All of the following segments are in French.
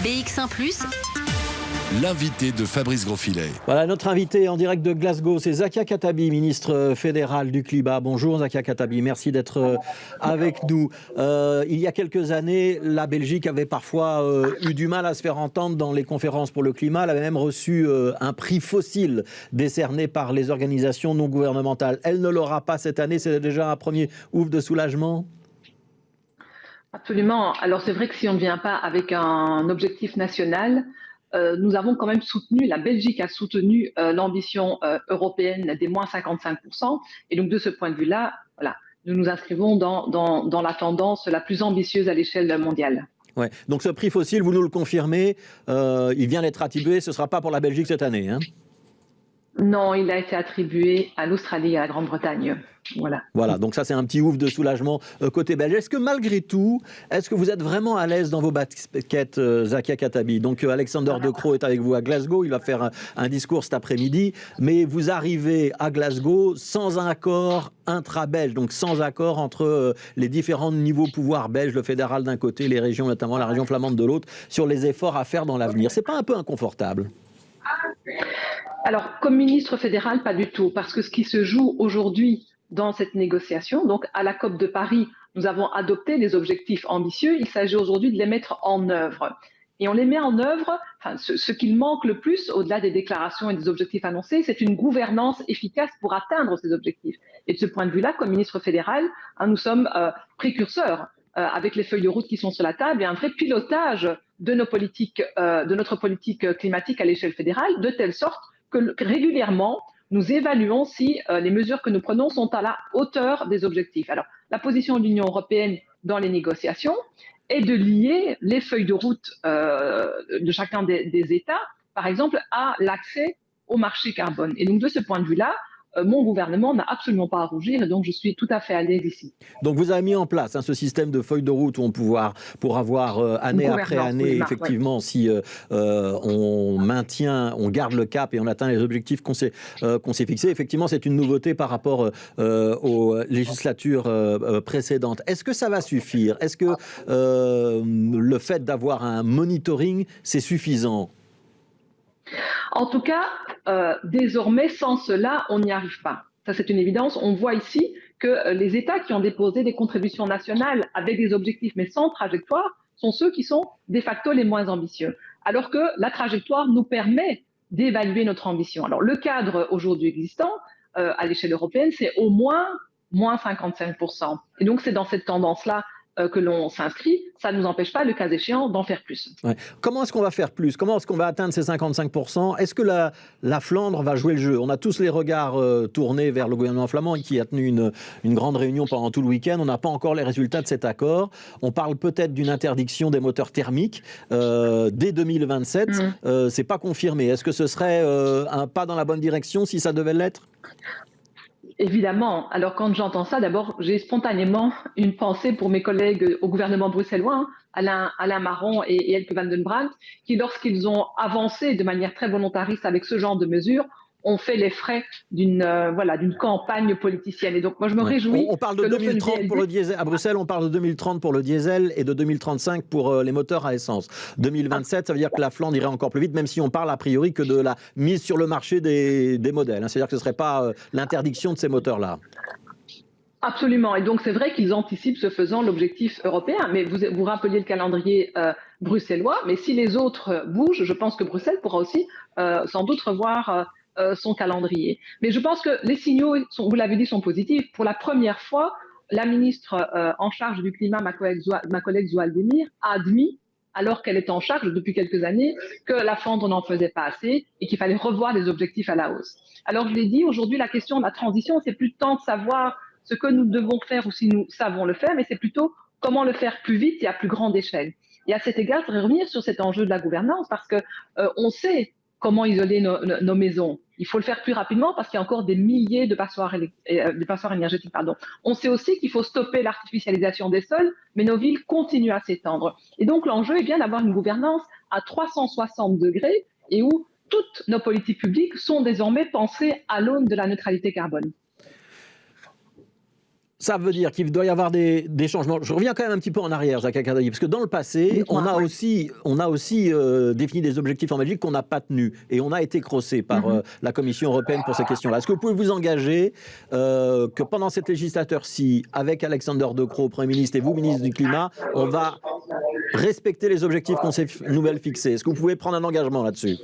BX1 +, l'invité de Fabrice Grosfilet. Voilà, notre invité en direct de Glasgow, c'est Zakia Khattabi, ministre fédéral du climat. Bonjour Zakia Khattabi, merci d'être avec nous. Il y a quelques années, la Belgique avait parfois eu du mal à se faire entendre dans les conférences pour le climat. Elle avait même reçu un prix fossile décerné par les organisations non gouvernementales. Elle ne l'aura pas cette année, c'est déjà un premier ouf de soulagement? Absolument. Alors c'est vrai que si on ne vient pas avec un objectif national, nous avons quand même soutenu, la Belgique a soutenu l'ambition européenne des moins 55%. Et donc de ce point de vue-là, voilà, nous nous inscrivons dans la tendance la plus ambitieuse à l'échelle mondiale. Ouais. Donc ce prix fossile, vous nous le confirmez, il vient d'être attribué, ce ne sera pas pour la Belgique cette année, hein? Non, il a été attribué à l'Australie et à la Grande-Bretagne. Voilà, donc ça c'est un petit ouf de soulagement côté belge. Est-ce que malgré tout, est-ce que vous êtes vraiment à l'aise dans vos baskets, Zakia Khattabi? Donc Alexander De Croo est avec vous à Glasgow, il va faire un discours cet après-midi, mais vous arrivez à Glasgow sans un accord intra-belge, donc sans accord entre les différents niveaux pouvoir belges, le fédéral d'un côté, les régions, notamment la région flamande de l'autre, sur les efforts à faire dans l'avenir. C'est pas un peu inconfortable? Alors, comme ministre fédéral, pas du tout, parce que ce qui se joue aujourd'hui dans cette négociation, donc à la COP de Paris, nous avons adopté des objectifs ambitieux, il s'agit aujourd'hui de les mettre en œuvre. Et on les met en œuvre, enfin, ce qu'il manque le plus, au-delà des déclarations et des objectifs annoncés, c'est une gouvernance efficace pour atteindre ces objectifs. Et de ce point de vue-là, comme ministre fédéral, nous sommes précurseurs avec les feuilles de route qui sont sur la table et un vrai pilotage de nos politiques, de notre politique climatique à l'échelle fédérale, de telle sorte que régulièrement, nous évaluons si les mesures que nous prenons sont à la hauteur des objectifs. Alors, la position de l'Union européenne dans les négociations est de lier les feuilles de route de chacun des États, par exemple, à l'accès au marché carbone. Et donc, de ce point de vue-là, mon gouvernement n'a absolument pas à rougir et donc je suis tout à fait à l'aise ici. Donc vous avez mis en place ce système de feuille de route où on pourra voir année après année, effectivement, ouais, si on maintient, on garde le cap et on atteint les objectifs qu'on s'est fixés. Effectivement, c'est une nouveauté par rapport aux législatures précédentes. Est-ce que ça va suffire? Est-ce que le fait d'avoir un monitoring, c'est suffisant? En tout cas, désormais, sans cela, on n'y arrive pas. Ça, c'est une évidence. On voit ici que les États qui ont déposé des contributions nationales avec des objectifs mais sans trajectoire sont ceux qui sont de facto les moins ambitieux. Alors que la trajectoire nous permet d'évaluer notre ambition. Alors, le cadre aujourd'hui existant à l'échelle européenne, c'est au moins 55%. Et donc, c'est dans cette tendance-là que l'on s'inscrit, ça ne nous empêche pas, le cas échéant, d'en faire plus. Ouais. Comment est-ce qu'on va faire plus? Comment est-ce qu'on va atteindre ces 55%? Est-ce que la Flandre va jouer le jeu? On a tous les regards tournés vers le gouvernement flamand qui a tenu une grande réunion pendant tout le week-end. On n'a pas encore les résultats de cet accord. On parle peut-être d'une interdiction des moteurs thermiques dès 2027. C'est pas confirmé. Est-ce que ce serait un pas dans la bonne direction si ça devait l'être? Évidemment. Alors, quand j'entends ça, d'abord, j'ai spontanément une pensée pour mes collègues au gouvernement bruxellois, Alain Marron et Elke van den Brandt, qui, lorsqu'ils ont avancé de manière très volontariste avec ce genre de mesures, ont fait les frais d'une campagne politicienne. Et donc, moi, je me réjouis. On parle de 2030 pour le diesel. À Bruxelles, on parle de 2030 pour le diesel et de 2035 pour les moteurs à essence. 2027, ça veut dire que la Flandre irait encore plus vite, même si on parle a priori que de la mise sur le marché des modèles. C'est-à-dire que ce ne serait pas l'interdiction de ces moteurs-là. Absolument. Et donc, c'est vrai qu'ils anticipent, ce faisant, l'objectif européen. Mais vous rappeliez le calendrier bruxellois. Mais si les autres bougent, je pense que Bruxelles pourra aussi sans doute revoir son calendrier. Mais je pense que les signaux, vous l'avez dit, sont positifs. Pour la première fois, la ministre en charge du climat, ma collègue Zoual Demir, a admis, alors qu'elle est en charge depuis quelques années, que la Flandre n'en faisait pas assez et qu'il fallait revoir les objectifs à la hausse. Alors je l'ai dit, aujourd'hui, la question de la transition, c'est plus tant de savoir ce que nous devons faire ou si nous savons le faire, mais c'est plutôt comment le faire plus vite et à plus grande échelle. Et à cet égard, je voudrais revenir sur cet enjeu de la gouvernance parce que on sait comment isoler nos maisons. Il faut le faire plus rapidement parce qu'il y a encore des milliers de passoires énergétiques. On sait aussi qu'il faut stopper l'artificialisation des sols, mais nos villes continuent à s'étendre. Et donc l'enjeu est bien d'avoir une gouvernance à 360 degrés et où toutes nos politiques publiques sont désormais pensées à l'aune de la neutralité carbone. Ça veut dire qu'il doit y avoir des changements. Je reviens quand même un petit peu en arrière, Zakia Katabi, parce que dans le passé, on a aussi défini des objectifs en Belgique qu'on n'a pas tenus. Et on a été crossé par la Commission européenne pour ces questions-là. Est-ce que vous pouvez vous engager que pendant cette législature-ci, avec Alexander De Croo, Premier ministre, et vous, ministre du Climat, on va respecter les objectifs qu'on s'est nouvelles fixés? Est-ce que vous pouvez prendre un engagement là-dessus?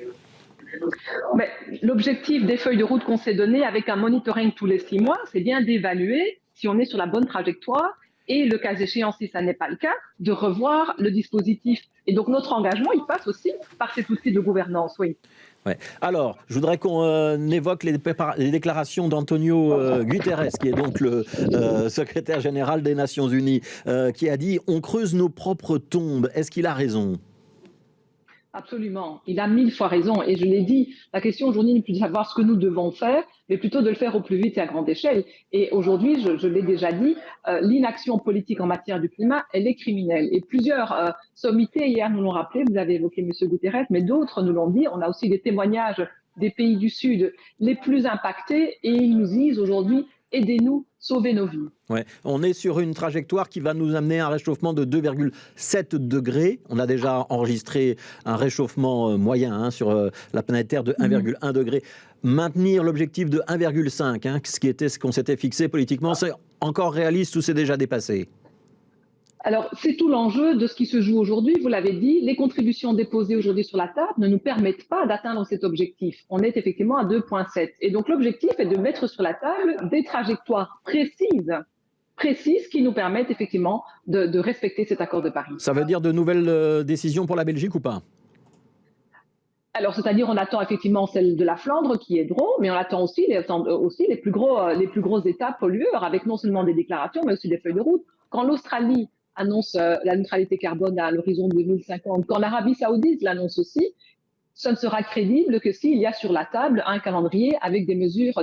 Mais l'objectif des feuilles de route qu'on s'est données avec un monitoring tous les 6 mois, c'est bien d'évaluer si on est sur la bonne trajectoire et, le cas échéant, si ça n'est pas le cas, de revoir le dispositif. Et donc notre engagement, il passe aussi par cet outil de gouvernance, oui. Ouais. Alors, je voudrais qu'on évoque les déclarations d'Antonio Guterres, qui est donc le secrétaire général des Nations Unies, qui a dit « On creuse nos propres tombes ». Est-ce qu'il a raison ? Absolument, il a 1000 fois raison. Et je l'ai dit, la question aujourd'hui n'est plus de savoir ce que nous devons faire, mais plutôt de le faire au plus vite et à grande échelle. Et aujourd'hui, je l'ai déjà dit, l'inaction politique en matière du climat, elle est criminelle. Et plusieurs sommités hier nous l'ont rappelé, vous avez évoqué M. Guterres, mais d'autres nous l'ont dit. On a aussi des témoignages des pays du Sud les plus impactés et ils nous disent aujourd'hui, aidez-nous, sauvez nos vies. Ouais. On est sur une trajectoire qui va nous amener à un réchauffement de 2,7 degrés. On a déjà enregistré un réchauffement moyen sur la planète Terre de 1,1 degré. Maintenir l'objectif de 1,5, ce qui était ce qu'on s'était fixé politiquement, c'est encore réaliste ou c'est déjà dépassé? Alors, c'est tout l'enjeu de ce qui se joue aujourd'hui. Vous l'avez dit, les contributions déposées aujourd'hui sur la table ne nous permettent pas d'atteindre cet objectif. On est effectivement à 2,7. Et donc, l'objectif est de mettre sur la table des trajectoires précises qui nous permettent effectivement de respecter cet accord de Paris. Ça veut dire de nouvelles décisions pour la Belgique ou pas? Alors, c'est-à-dire, on attend effectivement celle de la Flandre qui aideront, mais on attend aussi les plus gros États pollueurs avec non seulement des déclarations, mais aussi des feuilles de route. Quand l'Australie annonce la neutralité carbone à l'horizon 2050, quand l'Arabie Saoudite l'annonce aussi, ce ne sera crédible que s'il y a sur la table un calendrier avec des mesures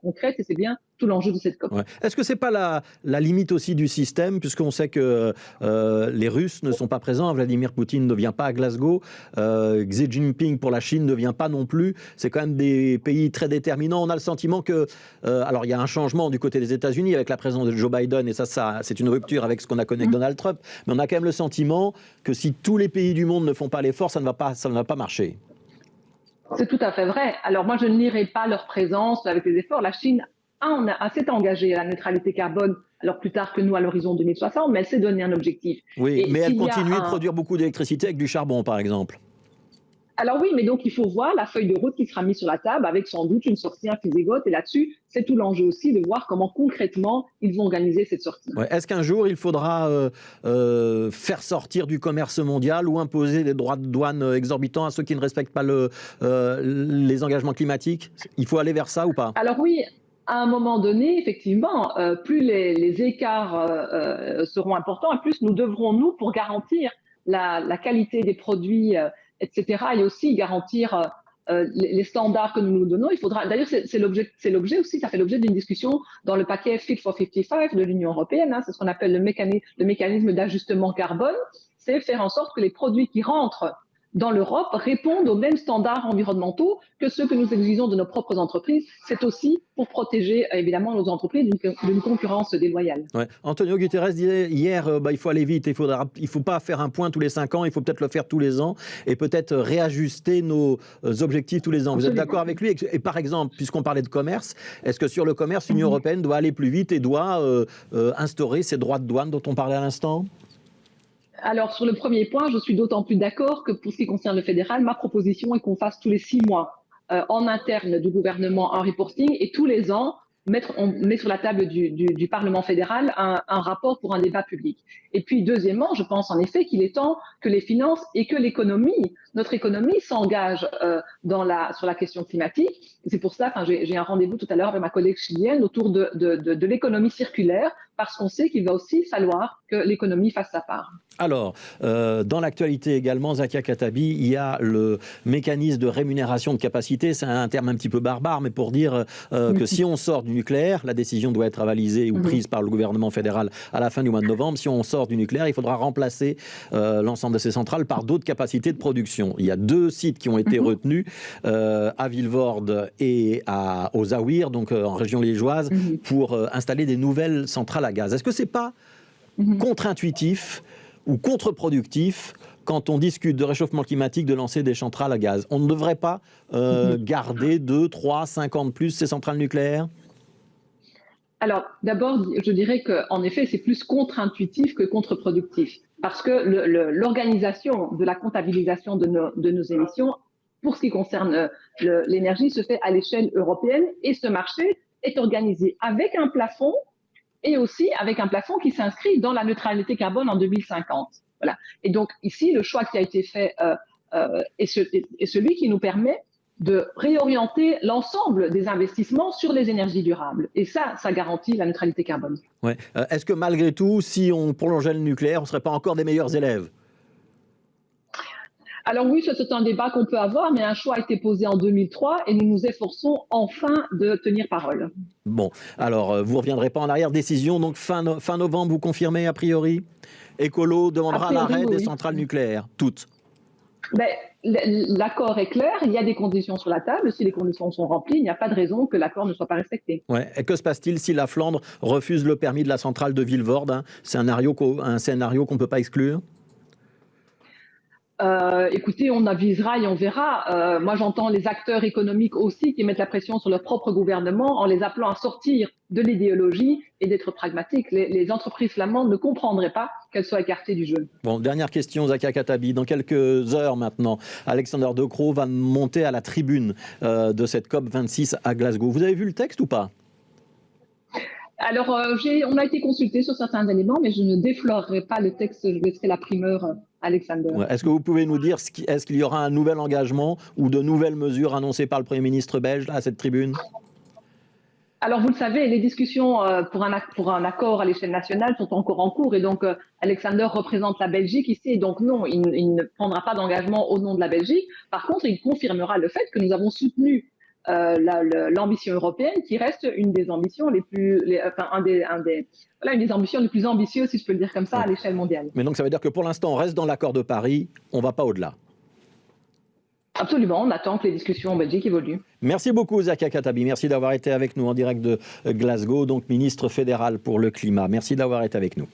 concrètes, et c'est bien tout l'enjeu de cette COP. Ouais. Est-ce que ce n'est pas la limite aussi du système, puisqu'on sait que les Russes ne sont pas présents, Vladimir Poutine ne vient pas à Glasgow, Xi Jinping pour la Chine ne vient pas non plus, c'est quand même des pays très déterminants. On a le sentiment que, alors il y a un changement du côté des États-Unis avec la présence de Joe Biden, et ça c'est une rupture avec ce qu'on a connu avec Donald Trump, mais on a quand même le sentiment que si tous les pays du monde ne font pas l'effort, ça ne va pas marcher. C'est tout à fait vrai. Alors moi, je ne nierai pas leur présence avec les efforts. La Chine s'est engagée à la neutralité carbone, alors plus tard que nous à l'horizon 2060, mais elle s'est donné un objectif. Oui, mais elle continue de produire beaucoup d'électricité avec du charbon, par exemple. Alors oui, mais donc il faut voir la feuille de route qui sera mise sur la table avec sans doute une sortie en fusée-goutte. Et là-dessus, c'est tout l'enjeu aussi de voir comment concrètement ils vont organiser cette sortie. Ouais. Est-ce qu'un jour il faudra faire sortir du commerce mondial ou imposer des droits de douane exorbitants à ceux qui ne respectent pas les engagements climatiques? Il faut aller vers ça ou pas? Alors oui. À un moment donné, effectivement, plus les écarts seront importants, et plus nous devrons, nous, pour garantir la qualité des produits, etc., et aussi garantir les standards que nous nous donnons. Il faudra. D'ailleurs, c'est l'objet aussi. Ça fait l'objet d'une discussion dans le paquet Fit for 55 de l'Union européenne. C'est ce qu'on appelle le mécanisme d'ajustement carbone. C'est faire en sorte que les produits qui rentrent dans l'Europe répondent aux mêmes standards environnementaux que ceux que nous exigeons de nos propres entreprises. C'est aussi pour protéger évidemment nos entreprises d'une concurrence déloyale. Ouais. Antonio Guterres disait hier, il faut aller vite, il faut pas faire un point tous les 5 ans, il faut peut-être le faire tous les ans et peut-être réajuster nos objectifs tous les ans. Vous êtes d'accord avec lui? Et par exemple, puisqu'on parlait de commerce, est-ce que sur le commerce, l'Union européenne doit aller plus vite et doit instaurer ces droits de douane dont on parlait à l'instant? Alors, sur le premier point, je suis d'autant plus d'accord que pour ce qui concerne le fédéral, ma proposition est qu'on fasse tous les 6 mois en interne du gouvernement un reporting et tous les ans, on met sur la table du Parlement fédéral un rapport pour un débat public. Et puis, deuxièmement, je pense en effet qu'il est temps que les finances et que notre économie s'engage sur la question climatique. C'est pour ça, j'ai un rendez-vous tout à l'heure avec ma collègue chilienne autour de l'économie circulaire, parce qu'on sait qu'il va aussi falloir que l'économie fasse sa part. Alors, dans l'actualité également, Zakia Katabi, il y a le mécanisme de rémunération de capacité. C'est un terme un petit peu barbare, mais pour dire que si on sort du nucléaire, la décision doit être avalisée ou prise par le gouvernement fédéral à la fin du mois de novembre. Si on sort du nucléaire, il faudra remplacer l'ensemble de ces centrales par d'autres capacités de production. Il y a 2 sites qui ont été retenus, à Vilvoorde et aux Aouir, donc en région liégeoise, pour installer des nouvelles centrales centrales à gaz. Est-ce que c'est pas contre-intuitif ou contre-productif quand on discute de réchauffement climatique de lancer des centrales à gaz? On ne devrait pas garder 2, 3, 5 ans de plus ces centrales nucléaires? Alors, d'abord, je dirais qu'en effet, c'est plus contre-intuitif que contre-productif. Parce que l'organisation de la comptabilisation de nos émissions, pour ce qui concerne l'énergie, se fait à l'échelle européenne et ce marché est organisé avec un plafond et aussi avec un plafond qui s'inscrit dans la neutralité carbone en 2050. Voilà. Et donc, ici, le choix qui a été fait est celui qui nous permet de réorienter l'ensemble des investissements sur les énergies durables. Et ça garantit la neutralité carbone. Ouais. Est-ce que malgré tout, si on prolongeait le nucléaire, on ne serait pas encore des meilleurs élèves? Alors oui, c'est un débat qu'on peut avoir, mais un choix a été posé en 2003 et nous nous efforçons enfin de tenir parole. Bon, alors vous ne reviendrez pas en arrière. Décision, donc fin novembre, vous confirmez a priori? Écolo demandera l'arrêt des centrales nucléaires, toutes. Ben, l'accord est clair, il y a des conditions sur la table. Si les conditions sont remplies, il n'y a pas de raison que l'accord ne soit pas respecté. Ouais. Et que se passe-t-il si la Flandre refuse le permis de la centrale de Vilvoorde, un scénario qu'on ne peut pas exclure? Écoutez, on avisera et on verra. Moi, j'entends les acteurs économiques aussi qui mettent la pression sur leur propre gouvernement en les appelant à sortir de l'idéologie et d'être pragmatiques. Les entreprises flamandes ne comprendraient pas qu'elles soient écartées du jeu. Bon, dernière question, Zakia Khattabi. Dans quelques heures maintenant, Alexander De Croo va monter à la tribune de cette COP26 à Glasgow. Vous avez vu le texte ou pas? Alors, on a été consulté sur certains éléments, mais je ne déflorerai pas le texte. Je laisserai la primeur à Alexander. Ouais. Est-ce que vous pouvez nous dire, est-ce qu'il y aura un nouvel engagement ou de nouvelles mesures annoncées par le Premier ministre belge à cette tribune? Alors, vous le savez, les discussions pour un accord à l'échelle nationale sont encore en cours. Et donc, Alexander représente la Belgique ici. Et donc, non, il ne prendra pas d'engagement au nom de la Belgique. Par contre, il confirmera le fait que nous avons soutenu l'ambition européenne, qui reste une des ambitions une des ambitions les plus ambitieuses, si je peux le dire comme ça, à l'échelle mondiale. Mais donc ça veut dire que pour l'instant, on reste dans l'accord de Paris, on ne va pas au-delà. Absolument, on attend que les discussions en Belgique évoluent. Merci beaucoup, Zakia Khattabi. Merci d'avoir été avec nous en direct de Glasgow, donc ministre fédéral pour le climat. Merci d'avoir été avec nous.